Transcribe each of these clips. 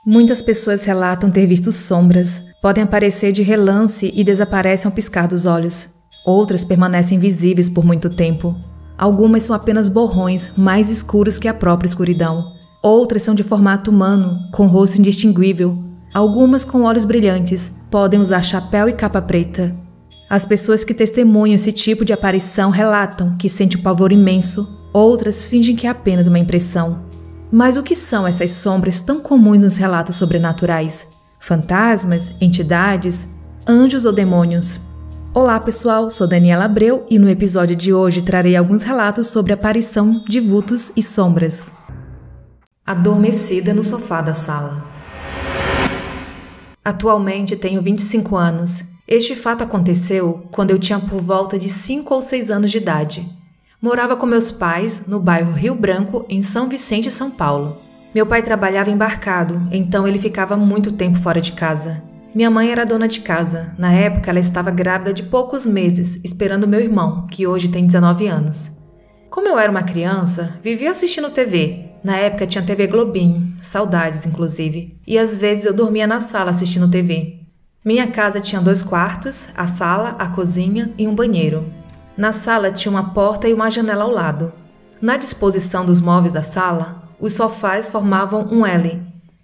Muitas pessoas relatam ter visto sombras, podem aparecer de relance e desaparecem ao piscar dos olhos. Outras permanecem visíveis por muito tempo. Algumas são apenas borrões mais escuros que a própria escuridão. Outras são de formato humano, com rosto indistinguível. Algumas com olhos brilhantes, podem usar chapéu e capa preta. As pessoas que testemunham esse tipo de aparição relatam que sentem um pavor imenso, outras fingem que é apenas uma impressão. Mas o que são essas sombras tão comuns nos relatos sobrenaturais? Fantasmas, entidades, anjos ou demônios? Olá pessoal, sou Daniela Abreu e no episódio de hoje trarei alguns relatos sobre a aparição de vultos e sombras. Adormecida no sofá da sala. Atualmente tenho 25 anos. Este fato aconteceu quando eu tinha por volta de 5 ou 6 anos de idade. Morava com meus pais no bairro Rio Branco, em São Vicente, São Paulo. Meu pai trabalhava embarcado, então ele ficava muito tempo fora de casa. Minha mãe era dona de casa. Na época, ela estava grávida de poucos meses, esperando meu irmão, que hoje tem 19 anos. Como eu era uma criança, vivia assistindo TV. Na época tinha TV Globinho, saudades inclusive, e às vezes eu dormia na sala assistindo TV. Minha casa tinha 2 quartos, a sala, a cozinha e um banheiro. Na sala tinha uma porta e uma janela ao lado. Na disposição dos móveis da sala, os sofás formavam um L.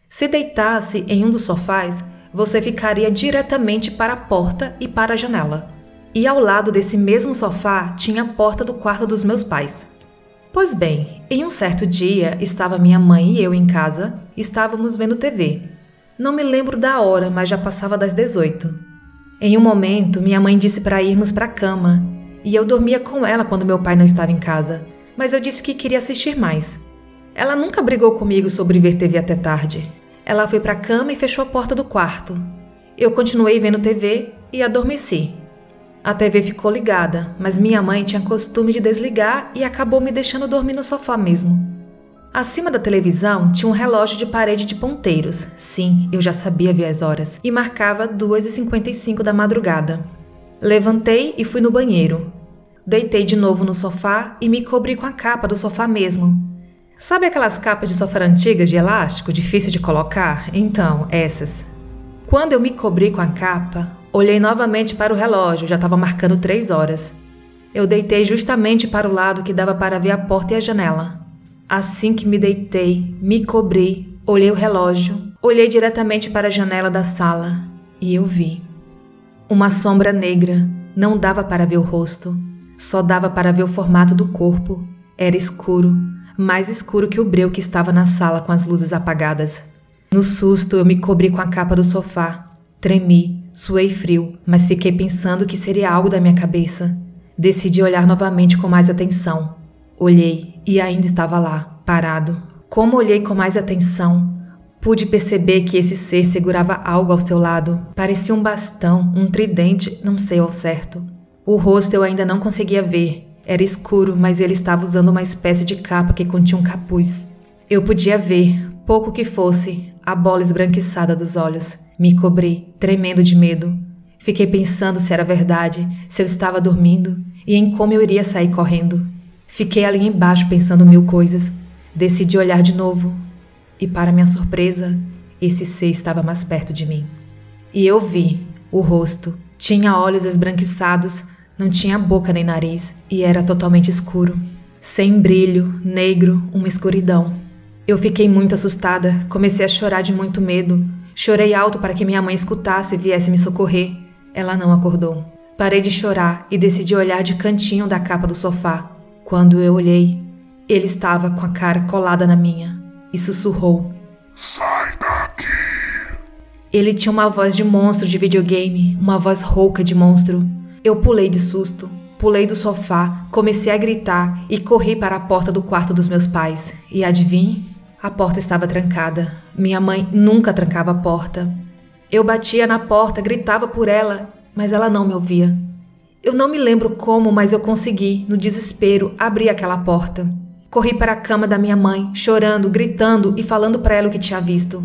Se deitasse em um dos sofás, você ficaria diretamente para a porta e para a janela. E ao lado desse mesmo sofá tinha a porta do quarto dos meus pais. Pois bem, em um certo dia estava minha mãe e eu em casa, estávamos vendo TV. Não me lembro da hora, mas já passava das 18. Em um momento, minha mãe disse para irmos para a cama. E eu dormia com ela quando meu pai não estava em casa, mas eu disse que queria assistir mais. Ela nunca brigou comigo sobre ver TV até tarde. Ela foi para a cama e fechou a porta do quarto. Eu continuei vendo TV e adormeci. A TV ficou ligada, mas minha mãe tinha costume de desligar e acabou me deixando dormir no sofá mesmo. Acima da televisão tinha um relógio de parede de ponteiros. Sim, eu já sabia ver as horas. E marcava 2h55 da madrugada. Levantei e fui no banheiro. Deitei de novo no sofá e me cobri com a capa do sofá mesmo. Sabe aquelas capas de sofá antigas de elástico, difícil de colocar? Então, essas. Quando eu me cobri com a capa, olhei novamente para o relógio, já estava marcando 3 horas. Eu deitei justamente para o lado que dava para ver a porta e a janela. Assim que me deitei, me cobri, olhei o relógio, olhei diretamente para a janela da sala e eu vi. Uma sombra negra, não dava para ver o rosto, só dava para ver o formato do corpo. Era escuro, mais escuro que o breu que estava na sala com as luzes apagadas. No susto, eu me cobri com a capa do sofá. Tremi, suei frio, mas fiquei pensando que seria algo da minha cabeça. Decidi olhar novamente com mais atenção. Olhei e ainda estava lá, parado. Como olhei com mais atenção, pude perceber que esse ser segurava algo ao seu lado. Parecia um bastão, um tridente, não sei ao certo. O rosto eu ainda não conseguia ver. Era escuro, mas ele estava usando uma espécie de capa que continha um capuz. Eu podia ver, pouco que fosse, a bola esbranquiçada dos olhos. Me cobri, tremendo de medo. Fiquei pensando se era verdade, se eu estava dormindo e em como eu iria sair correndo. Fiquei ali embaixo pensando 1000 coisas. Decidi olhar de novo. E para minha surpresa, esse ser estava mais perto de mim. E eu vi o rosto. Tinha olhos esbranquiçados, não tinha boca nem nariz e era totalmente escuro. Sem brilho, negro, uma escuridão. Eu fiquei muito assustada, comecei a chorar de muito medo. Chorei alto para que minha mãe escutasse e viesse me socorrer. Ela não acordou. Parei de chorar e decidi olhar de cantinho da capa do sofá. Quando eu olhei, ele estava com a cara colada na minha. E sussurrou: "Sai daqui!" Ele tinha uma voz de monstro de videogame, uma voz rouca de monstro. Eu pulei de susto, pulei do sofá, comecei a gritar e corri para a porta do quarto dos meus pais. E adivinhe? A porta estava trancada. Minha mãe nunca trancava a porta. Eu batia na porta, gritava por ela, mas ela não me ouvia. Eu não me lembro como, mas eu consegui, no desespero, abrir aquela porta. Corri para a cama da minha mãe, chorando, gritando e falando para ela o que tinha visto.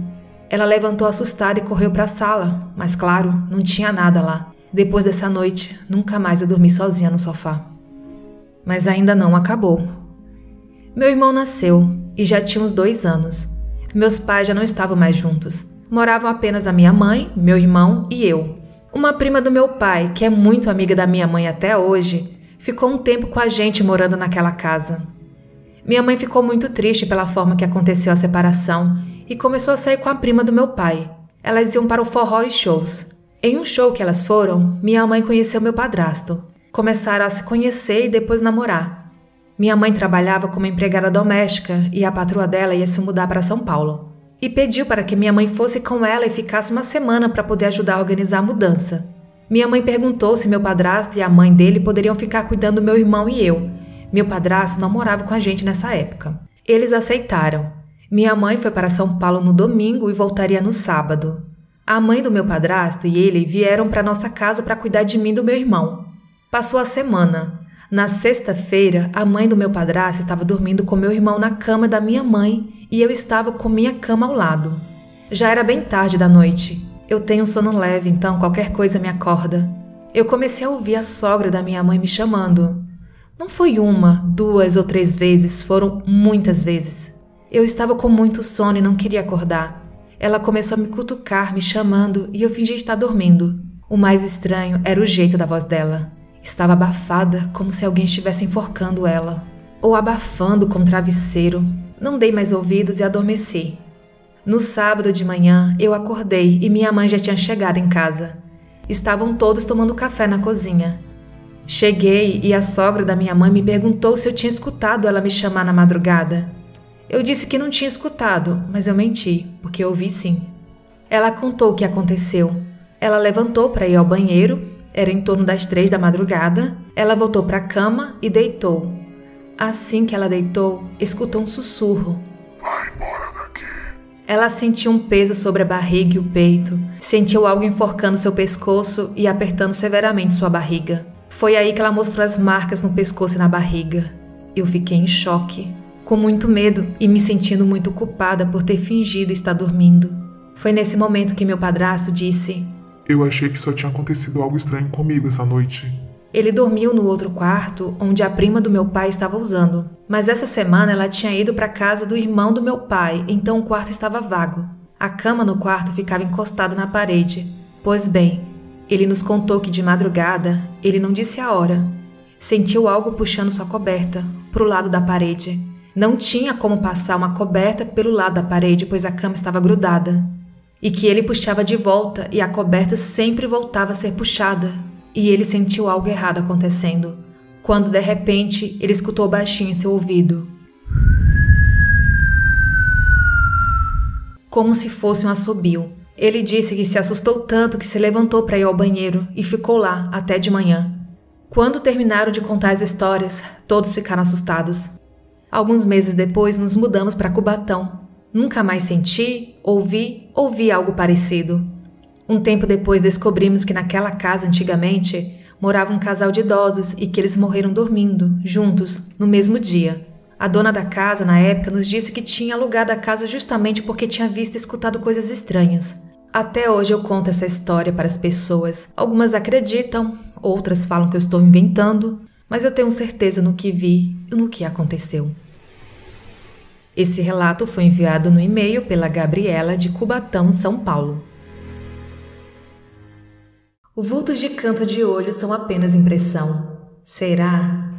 Ela levantou assustada e correu para a sala, mas claro, não tinha nada lá. Depois dessa noite, nunca mais eu dormi sozinha no sofá. Mas ainda não acabou. Meu irmão nasceu e já tinha uns 2 anos. Meus pais já não estavam mais juntos. Moravam apenas a minha mãe, meu irmão e eu. Uma prima do meu pai, que é muito amiga da minha mãe até hoje, ficou um tempo com a gente morando naquela casa. Minha mãe ficou muito triste pela forma que aconteceu a separação e começou a sair com a prima do meu pai. Elas iam para o forró e shows. Em um show que elas foram, minha mãe conheceu meu padrasto. Começaram a se conhecer e depois namorar. Minha mãe trabalhava como empregada doméstica e a patroa dela ia se mudar para São Paulo. E pediu para que minha mãe fosse com ela e ficasse uma semana para poder ajudar a organizar a mudança. Minha mãe perguntou se meu padrasto e a mãe dele poderiam ficar cuidando do meu irmão e eu. Meu padrasto não morava com a gente nessa época. Eles aceitaram. Minha mãe foi para São Paulo no domingo e voltaria no sábado. A mãe do meu padrasto e ele vieram para nossa casa para cuidar de mim e do meu irmão. Passou a semana. Na sexta-feira, a mãe do meu padrasto estava dormindo com meu irmão na cama da minha mãe e eu estava com minha cama ao lado. Já era bem tarde da noite. Eu tenho um sono leve, então qualquer coisa me acorda. Eu comecei a ouvir a sogra da minha mãe me chamando. Não foi uma, 2 ou 3 vezes, foram muitas vezes. Eu estava com muito sono e não queria acordar. Ela começou a me cutucar, me chamando, e eu fingi estar dormindo. O mais estranho era o jeito da voz dela. Estava abafada, como se alguém estivesse enforcando ela. Ou abafando com um travesseiro. Não dei mais ouvidos e adormeci. No sábado de manhã, eu acordei e minha mãe já tinha chegado em casa. Estavam todos tomando café na cozinha. Cheguei e a sogra da minha mãe me perguntou se eu tinha escutado ela me chamar na madrugada. Eu disse que não tinha escutado, mas eu menti, porque eu ouvi sim. Ela contou o que aconteceu. Ela levantou para ir ao banheiro, era em torno das 3 da madrugada. Ela voltou para a cama e deitou. Assim que ela deitou, escutou um sussurro. Vai embora daqui. Ela sentiu um peso sobre a barriga e o peito, sentiu algo enforcando seu pescoço e apertando severamente sua barriga. Foi aí que ela mostrou as marcas no pescoço e na barriga. Eu fiquei em choque, com muito medo e me sentindo muito culpada por ter fingido estar dormindo. Foi nesse momento que meu padrasto disse: Eu achei que só tinha acontecido algo estranho comigo essa noite. Ele dormiu no outro quarto, onde a prima do meu pai estava usando. Mas essa semana ela tinha ido para a casa do irmão do meu pai, então o quarto estava vago. A cama no quarto ficava encostada na parede. Pois bem, ele nos contou que de madrugada, ele não disse a hora, sentiu algo puxando sua coberta para o lado da parede. Não tinha como passar uma coberta pelo lado da parede, pois a cama estava grudada. E que ele puxava de volta e a coberta sempre voltava a ser puxada. E ele sentiu algo errado acontecendo, quando de repente ele escutou baixinho em seu ouvido. Como se fosse um assobio. Ele disse que se assustou tanto que se levantou para ir ao banheiro e ficou lá até de manhã. Quando terminaram de contar as histórias, todos ficaram assustados. Alguns meses depois nos mudamos para Cubatão. Nunca mais senti, ouvi algo parecido. Um tempo depois descobrimos que naquela casa antigamente morava um casal de idosos e que eles morreram dormindo, juntos, no mesmo dia. A dona da casa, na época, nos disse que tinha alugado a casa justamente porque tinha visto e escutado coisas estranhas. Até hoje eu conto essa história para as pessoas. Algumas acreditam, outras falam que eu estou inventando, mas eu tenho certeza no que vi e no que aconteceu. Esse relato foi enviado no e-mail pela Gabriela de Cubatão, São Paulo. Vultos de canto de olho são apenas impressão. Será?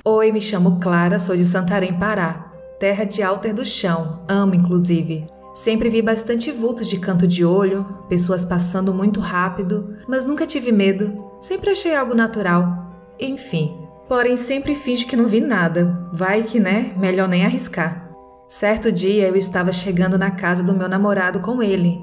Oi, me chamo Clara, sou de Santarém, Pará. Terra de Alter do Chão, amo inclusive. Sempre vi bastante vultos de canto de olho, pessoas passando muito rápido, mas nunca tive medo, sempre achei algo natural. Enfim, porém sempre finjo que não vi nada, vai que né, melhor nem arriscar. Certo dia eu estava chegando na casa do meu namorado com ele.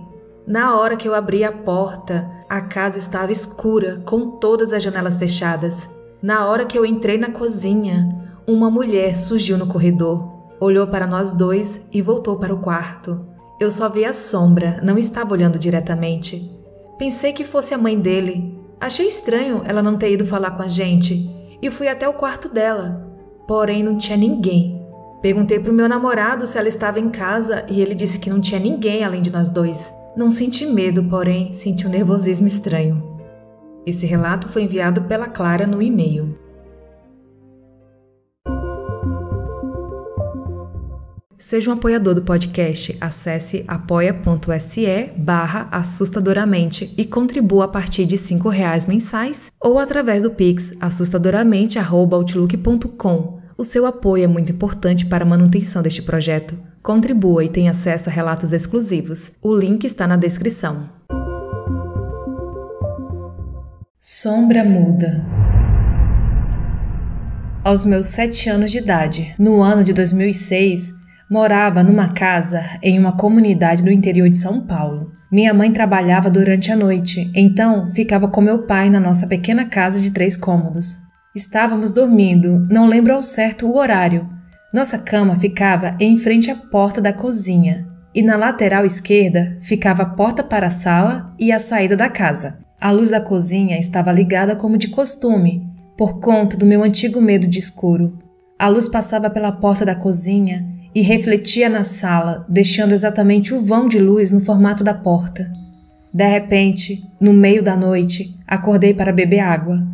Na hora que eu abri a porta, a casa estava escura, com todas as janelas fechadas. Na hora que eu entrei na cozinha, uma mulher surgiu no corredor, olhou para nós dois e voltou para o quarto. Eu só vi a sombra, não estava olhando diretamente. Pensei que fosse a mãe dele. Achei estranho ela não ter ido falar com a gente e fui até o quarto dela. Porém, não tinha ninguém. Perguntei para o meu namorado se ela estava em casa e ele disse que não tinha ninguém além de nós dois. Não senti medo, porém, senti um nervosismo estranho. Esse relato foi enviado pela Clara no e-mail. Seja um apoiador do podcast, acesse apoia.se/assustadoramente e contribua a partir de R$5 mensais ou através do Pix assustadoramente@outlook.com. O seu apoio é muito importante para a manutenção deste projeto. Contribua e tenha acesso a relatos exclusivos. O link está na descrição. Sombra muda. Aos meus 7 anos de idade, no ano de 2006, morava numa casa em uma comunidade do interior de São Paulo. Minha mãe trabalhava durante a noite, então ficava com meu pai na nossa pequena casa de 3 cômodos. Estávamos dormindo, não lembro ao certo o horário. Nossa cama ficava em frente à porta da cozinha e na lateral esquerda ficava a porta para a sala e a saída da casa. A luz da cozinha estava ligada como de costume, por conta do meu antigo medo de escuro. A luz passava pela porta da cozinha e refletia na sala, deixando exatamente o vão de luz no formato da porta. De repente, no meio da noite, acordei para beber água.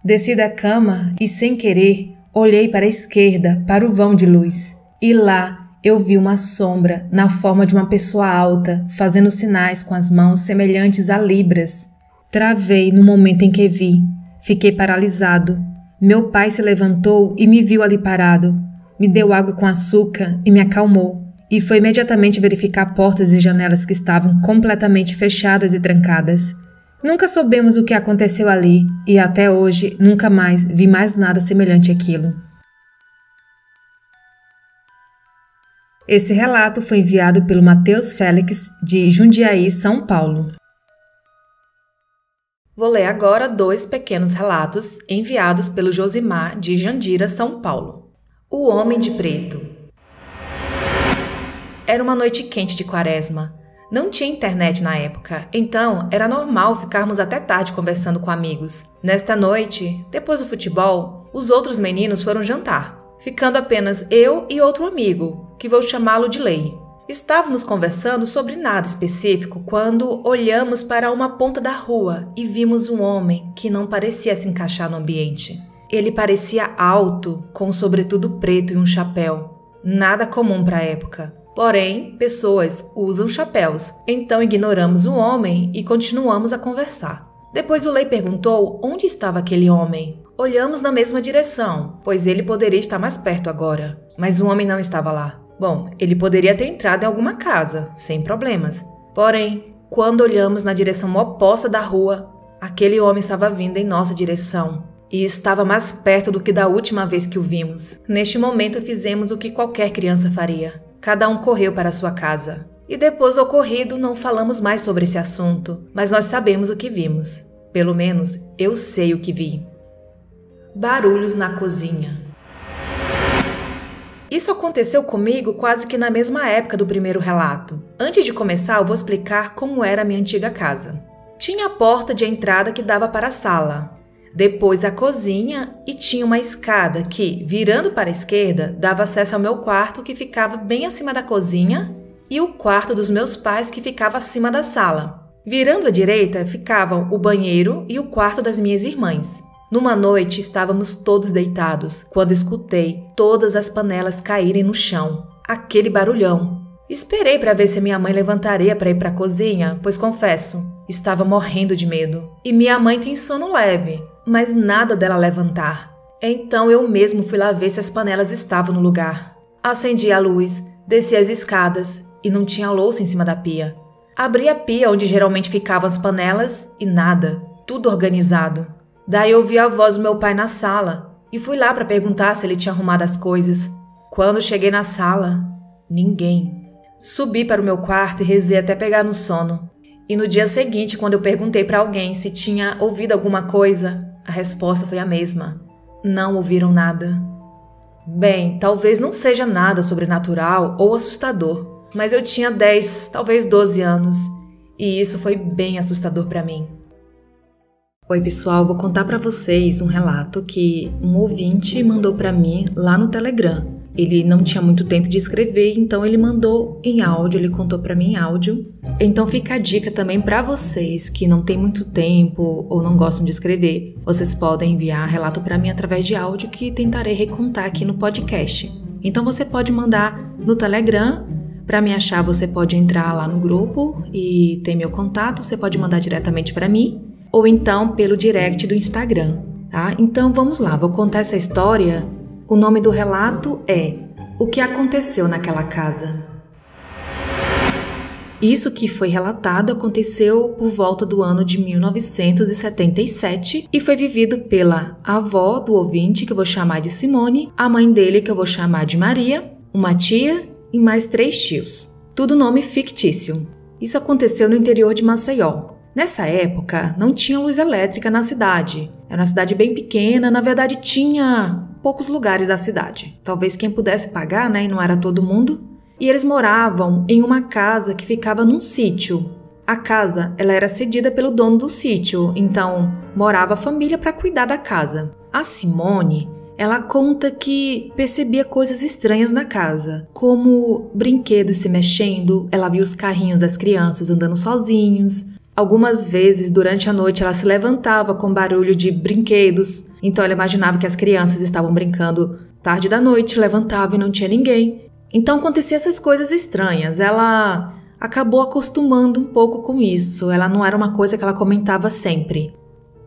Desci da cama e, sem querer, olhei para a esquerda, para o vão de luz. E lá eu vi uma sombra na forma de uma pessoa alta, fazendo sinais com as mãos semelhantes a libras. Travei no momento em que vi. Fiquei paralisado. Meu pai se levantou e me viu ali parado. Me deu água com açúcar e me acalmou. E foi imediatamente verificar portas e janelas que estavam completamente fechadas e trancadas. Nunca soubemos o que aconteceu ali e até hoje nunca mais vi mais nada semelhante àquilo. Esse relato foi enviado pelo Matheus Félix, de Jundiaí, São Paulo. Vou ler agora 2 pequenos relatos enviados pelo Josimar, de Jandira, São Paulo. O Homem de Preto. Era uma noite quente de quaresma. Não tinha internet na época, então era normal ficarmos até tarde conversando com amigos. Nesta noite, depois do futebol, os outros meninos foram jantar, ficando apenas eu e outro amigo, que vou chamá-lo de Lei. Estávamos conversando sobre nada específico quando olhamos para uma ponta da rua e vimos um homem que não parecia se encaixar no ambiente. Ele parecia alto, com um sobretudo preto e um chapéu. Nada comum para a época. Porém, pessoas usam chapéus, então ignoramos o homem e continuamos a conversar. Depois o Lei perguntou onde estava aquele homem. Olhamos na mesma direção, pois ele poderia estar mais perto agora, mas o homem não estava lá. Bom, ele poderia ter entrado em alguma casa, sem problemas. Porém, quando olhamos na direção oposta da rua, aquele homem estava vindo em nossa direção e estava mais perto do que da última vez que o vimos. Neste momento fizemos o que qualquer criança faria. Cada um correu para sua casa. E depois do ocorrido, não falamos mais sobre esse assunto, mas nós sabemos o que vimos. Pelo menos, eu sei o que vi. Barulhos na cozinha. Isso aconteceu comigo quase que na mesma época do primeiro relato. Antes de começar, eu vou explicar como era a minha antiga casa. Tinha a porta de entrada que dava para a sala. Depois a cozinha e tinha uma escada que, virando para a esquerda, dava acesso ao meu quarto que ficava bem acima da cozinha e o quarto dos meus pais que ficava acima da sala. Virando à direita ficavam o banheiro e o quarto das minhas irmãs. Numa noite estávamos todos deitados quando escutei todas as panelas caírem no chão. Aquele barulhão. Esperei para ver se a minha mãe levantaria para ir para a cozinha, pois confesso, estava morrendo de medo. E minha mãe tem sono leve, mas nada dela levantar. Então eu mesmo fui lá ver se as panelas estavam no lugar. Acendi a luz, desci as escadas e não tinha louça em cima da pia. Abri a pia onde geralmente ficavam as panelas e nada, tudo organizado. Daí ouvi a voz do meu pai na sala e fui lá para perguntar se ele tinha arrumado as coisas. Quando cheguei na sala, ninguém. Subi para o meu quarto e rezei até pegar no sono. E no dia seguinte, quando eu perguntei para alguém se tinha ouvido alguma coisa, a resposta foi a mesma. Não ouviram nada. Bem, talvez não seja nada sobrenatural ou assustador, mas eu tinha 10, talvez 12 anos, e isso foi bem assustador para mim. Oi pessoal, vou contar para vocês um relato que um ouvinte mandou para mim lá no Telegram. Ele não tinha muito tempo de escrever, então ele mandou em áudio, ele contou para mim em áudio. Então fica a dica também para vocês que não tem muito tempo ou não gostam de escrever. Vocês podem enviar relato para mim através de áudio que tentarei recontar aqui no podcast. Então você pode mandar no Telegram. Para me achar, você pode entrar lá no grupo e tem meu contato, você pode mandar diretamente para mim ou então pelo direct do Instagram, tá? Então vamos lá, vou contar essa história. O nome do relato é O que aconteceu naquela casa. Isso que foi relatado aconteceu por volta do ano de 1977 e foi vivido pela avó do ouvinte, que eu vou chamar de Simone, a mãe dele, que eu vou chamar de Maria, uma tia e mais 3 tios. Tudo nome fictício. Isso aconteceu no interior de Maceió. Nessa época, não tinha luz elétrica na cidade. Era uma cidade bem pequena, na verdade tinha poucos lugares da cidade. Talvez quem pudesse pagar, né, e não era todo mundo. E eles moravam em uma casa que ficava num sítio. A casa, ela era cedida pelo dono do sítio, então morava a família para cuidar da casa. A Simone, ela conta que percebia coisas estranhas na casa, como brinquedos se mexendo, ela via os carrinhos das crianças andando sozinhos. Algumas vezes, durante a noite, ela se levantava com barulho de brinquedos, então ela imaginava que as crianças estavam brincando tarde da noite, levantava e não tinha ninguém. Então acontecia essas coisas estranhas. Ela acabou acostumando um pouco com isso, ela não era uma coisa que ela comentava sempre.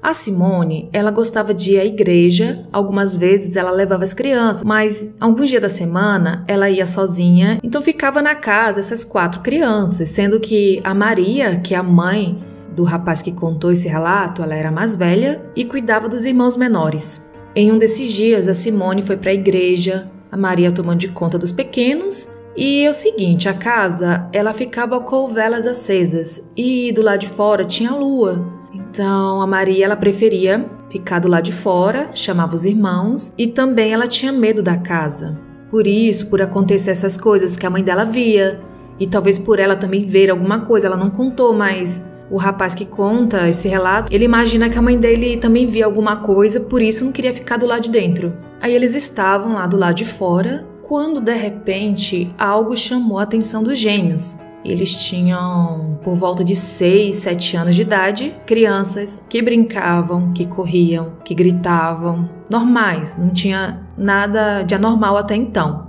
A Simone, ela gostava de ir à igreja, algumas vezes ela levava as crianças, mas alguns dias da semana ela ia sozinha, então ficava na casa essas 4 crianças, sendo que a Maria, que é a mãe do rapaz que contou esse relato, ela era mais velha e cuidava dos irmãos menores. Em um desses dias, a Simone foi para a igreja, a Maria tomando de conta dos pequenos, e é o seguinte, a casa, ela ficava com velas acesas e do lado de fora tinha a lua. Então, a Maria, ela preferia ficar do lado de fora, chamava os irmãos, e também ela tinha medo da casa. Por isso, por acontecer essas coisas que a mãe dela via, e talvez por ela também ver alguma coisa, ela não contou, mas o rapaz que conta esse relato, ele imagina que a mãe dele também via alguma coisa, por isso não queria ficar do lado de dentro. Aí eles estavam lá do lado de fora, quando de repente algo chamou a atenção dos gêmeos. Eles tinham por volta de 6, 7 anos de idade, crianças que brincavam, que corriam, que gritavam, normais, não tinha nada de anormal até então.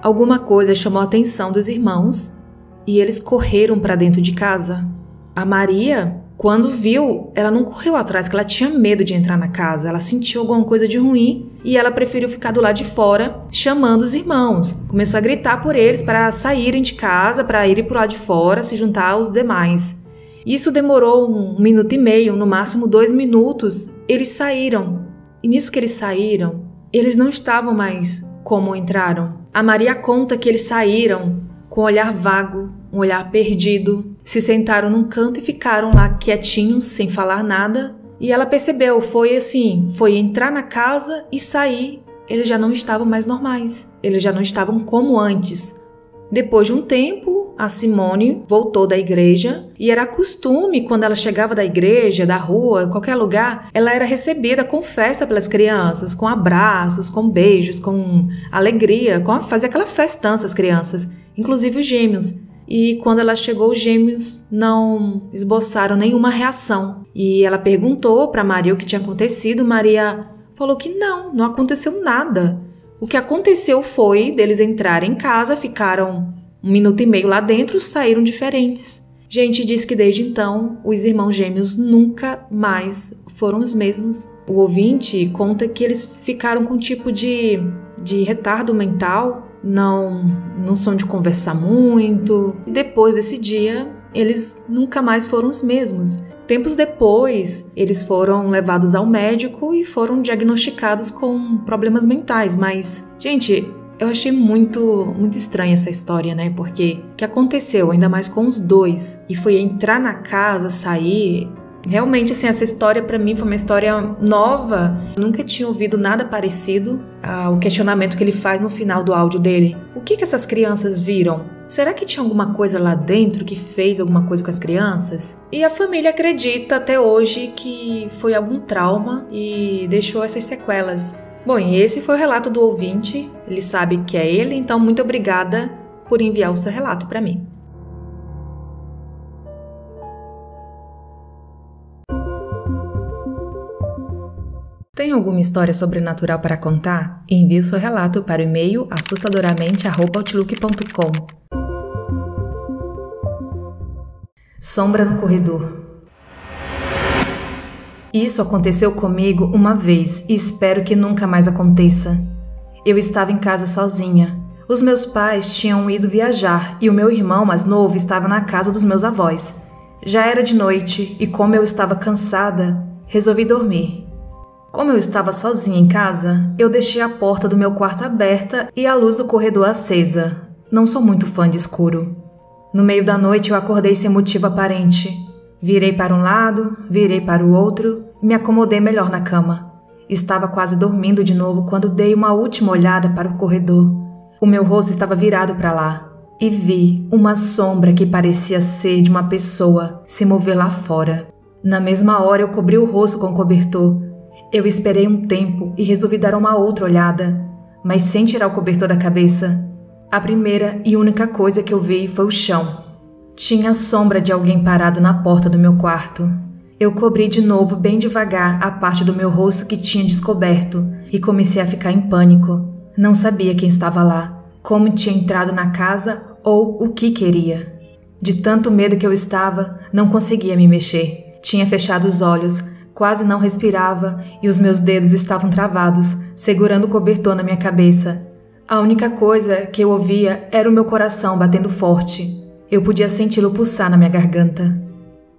Alguma coisa chamou a atenção dos irmãos e eles correram para dentro de casa. A Maria, quando viu, ela não correu atrás, porque ela tinha medo de entrar na casa, ela sentiu alguma coisa de ruim e ela preferiu ficar do lado de fora, chamando os irmãos. Começou a gritar por eles para saírem de casa, para irem para o lado de fora, se juntar aos demais. Isso demorou 1 minuto e meio, no máximo 2 minutos. Eles saíram. E nisso que eles saíram, eles não estavam mais como entraram. A Maria conta que eles saíram com um olhar vago, um olhar perdido. Se sentaram num canto e ficaram lá quietinhos, sem falar nada. E ela percebeu, foi entrar na casa e sair, eles já não estavam mais normais, eles já não estavam como antes. Depois de um tempo, a Simone voltou da igreja e era costume, quando ela chegava da igreja, da rua, qualquer lugar, ela era recebida com festa pelas crianças, com abraços, com beijos, com alegria, fazia aquela festança às crianças, inclusive os gêmeos. E quando ela chegou, os gêmeos não esboçaram nenhuma reação. E ela perguntou para Maria o que tinha acontecido. Maria falou que não aconteceu nada. O que aconteceu foi deles entrarem em casa, ficaram 1 minuto e meio lá dentro, saíram diferentes. Gente, diz que desde então os irmãos gêmeos nunca mais foram os mesmos. O ouvinte conta que eles ficaram com um tipo de retardo mental, não são de conversar muito. Depois desse dia, eles nunca mais foram os mesmos. Tempos depois, eles foram levados ao médico e foram diagnosticados com problemas mentais. Mas, gente, eu achei muito estranha essa história, né? Porque o que aconteceu, ainda mais com os dois, e foi entrar na casa, sair. Realmente, assim, essa história pra mim foi uma história nova. Nunca tinha ouvido nada parecido. O questionamento que ele faz no final do áudio dele. O que essas crianças viram? Será que tinha alguma coisa lá dentro que fez alguma coisa com as crianças? E a família acredita até hoje que foi algum trauma e deixou essas sequelas. Bom, e esse foi o relato do ouvinte. Ele sabe que é ele, então muito obrigada por enviar o seu relato para mim. Tem alguma história sobrenatural para contar? Envie o seu relato para o e-mail assustadoramente@outlook.com. Sombra no corredor. Isso aconteceu comigo uma vez e espero que nunca mais aconteça. Eu estava em casa sozinha. Os meus pais tinham ido viajar e o meu irmão mais novo estava na casa dos meus avós. Já era de noite e, como eu estava cansada, resolvi dormir. Como eu estava sozinha em casa, eu deixei a porta do meu quarto aberta e a luz do corredor acesa. Não sou muito fã de escuro. No meio da noite eu acordei sem motivo aparente. Virei para um lado, virei para o outro e me acomodei melhor na cama. Estava quase dormindo de novo quando dei uma última olhada para o corredor. O meu rosto estava virado para lá e vi uma sombra que parecia ser de uma pessoa se mover lá fora. Na mesma hora eu cobri o rosto com o cobertor. Eu esperei um tempo e resolvi dar uma outra olhada, mas sem tirar o cobertor da cabeça. A primeira e única coisa que eu vi foi o chão. Tinha a sombra de alguém parado na porta do meu quarto. Eu cobri de novo bem devagar a parte do meu rosto que tinha descoberto e comecei a ficar em pânico. Não sabia quem estava lá, como tinha entrado na casa ou o que queria. De tanto medo que eu estava, não conseguia me mexer. Tinha fechado os olhos, quase não respirava e os meus dedos estavam travados, segurando o cobertor na minha cabeça. A única coisa que eu ouvia era o meu coração batendo forte. Eu podia senti-lo pulsar na minha garganta.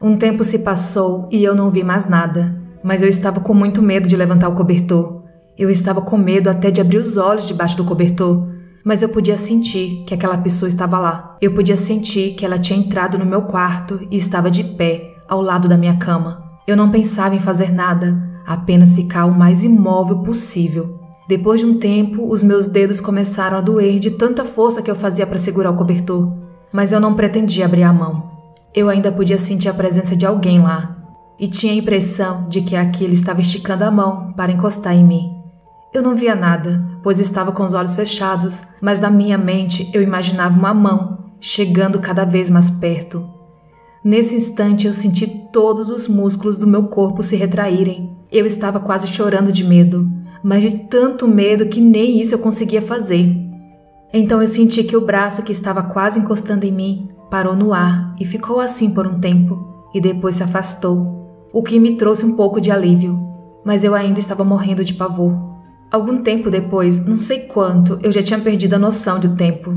Um tempo se passou e eu não vi mais nada, mas eu estava com muito medo de levantar o cobertor. Eu estava com medo até de abrir os olhos debaixo do cobertor, mas eu podia sentir que aquela pessoa estava lá. Eu podia sentir que ela tinha entrado no meu quarto e estava de pé, ao lado da minha cama. Eu não pensava em fazer nada, apenas ficar o mais imóvel possível. Depois de um tempo, os meus dedos começaram a doer de tanta força que eu fazia para segurar o cobertor. Mas eu não pretendia abrir a mão. Eu ainda podia sentir a presença de alguém lá, e tinha a impressão de que aquele estava esticando a mão para encostar em mim. Eu não via nada, pois estava com os olhos fechados, mas na minha mente eu imaginava uma mão chegando cada vez mais perto. Nesse instante eu senti todos os músculos do meu corpo se retraírem. Eu estava quase chorando de medo, mas de tanto medo que nem isso eu conseguia fazer. Então eu senti que o braço que estava quase encostando em mim parou no ar e ficou assim por um tempo, e depois se afastou, o que me trouxe um pouco de alívio, mas eu ainda estava morrendo de pavor. Algum tempo depois, não sei quanto, eu já tinha perdido a noção do tempo.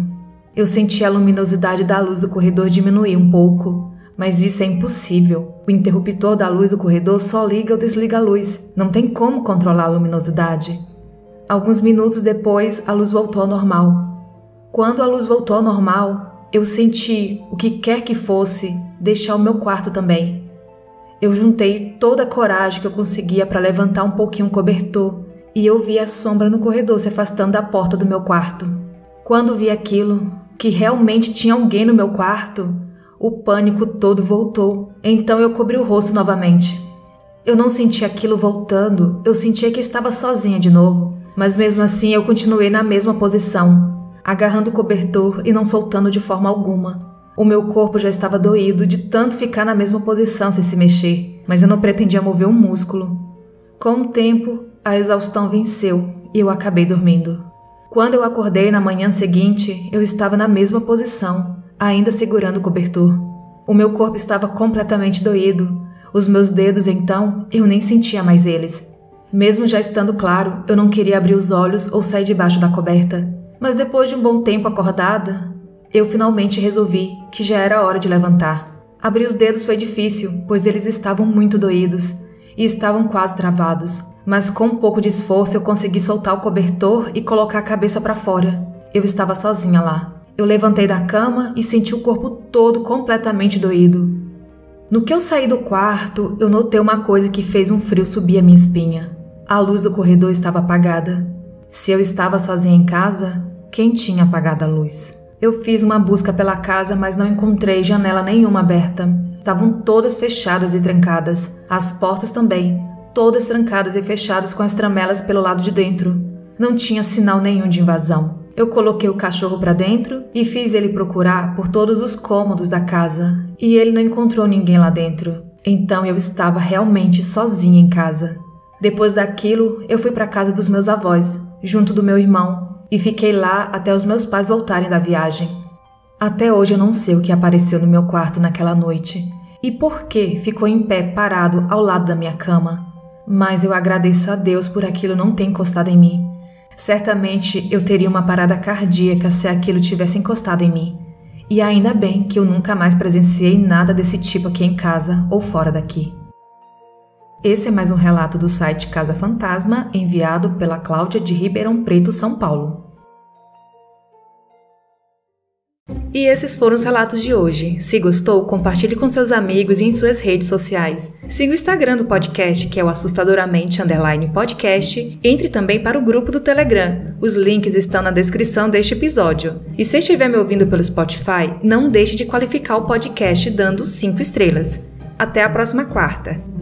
Eu senti a luminosidade da luz do corredor diminuir um pouco, mas isso é impossível. O interruptor da luz do corredor só liga ou desliga a luz, não tem como controlar a luminosidade. Alguns minutos depois, a luz voltou ao normal. Quando a luz voltou ao normal, eu senti, o que quer que fosse, deixar o meu quarto também. Eu juntei toda a coragem que eu conseguia para levantar um pouquinho o cobertor e eu vi a sombra no corredor se afastando da porta do meu quarto. Quando vi aquilo, que realmente tinha alguém no meu quarto, o pânico todo voltou, então eu cobri o rosto novamente. Eu não senti aquilo voltando, eu sentia que estava sozinha de novo, mas mesmo assim eu continuei na mesma posição, agarrando o cobertor e não soltando de forma alguma. O meu corpo já estava doído de tanto ficar na mesma posição sem se mexer, mas eu não pretendia mover um músculo. Com o tempo, a exaustão venceu e eu acabei dormindo. Quando eu acordei na manhã seguinte, eu estava na mesma posição, ainda segurando o cobertor. O meu corpo estava completamente doído. Os meus dedos, então, eu nem sentia mais eles. Mesmo já estando claro, eu não queria abrir os olhos ou sair debaixo da coberta. Mas depois de um bom tempo acordada, eu finalmente resolvi que já era hora de levantar. Abrir os dedos foi difícil, pois eles estavam muito doídos e estavam quase travados. Mas com um pouco de esforço eu consegui soltar o cobertor e colocar a cabeça para fora. Eu estava sozinha lá. Eu levantei da cama e senti o corpo todo completamente doído. No que eu saí do quarto, eu notei uma coisa que fez um frio subir a minha espinha. A luz do corredor estava apagada. Se eu estava sozinha em casa, quem tinha apagado a luz? Eu fiz uma busca pela casa, mas não encontrei janela nenhuma aberta. Estavam todas fechadas e trancadas. As portas também, todas trancadas e fechadas com as tramelas pelo lado de dentro. Não tinha sinal nenhum de invasão. Eu coloquei o cachorro para dentro e fiz ele procurar por todos os cômodos da casa, e ele não encontrou ninguém lá dentro. Então eu estava realmente sozinha em casa. Depois daquilo, eu fui para casa dos meus avós, junto do meu irmão, e fiquei lá até os meus pais voltarem da viagem. Até hoje eu não sei o que apareceu no meu quarto naquela noite e por que ficou em pé parado ao lado da minha cama. Mas eu agradeço a Deus por aquilo não ter encostado em mim. Certamente eu teria uma parada cardíaca se aquilo tivesse encostado em mim. E ainda bem que eu nunca mais presenciei nada desse tipo aqui em casa ou fora daqui. Esse é mais um relato do site Casa Fantasma, enviado pela Cláudia de Ribeirão Preto, São Paulo. E esses foram os relatos de hoje. Se gostou, compartilhe com seus amigos e em suas redes sociais. Siga o Instagram do podcast, que é o assustadoramente_podcast. Entre também para o grupo do Telegram. Os links estão na descrição deste episódio. E se estiver me ouvindo pelo Spotify, não deixe de qualificar o podcast dando 5 estrelas. Até a próxima quarta!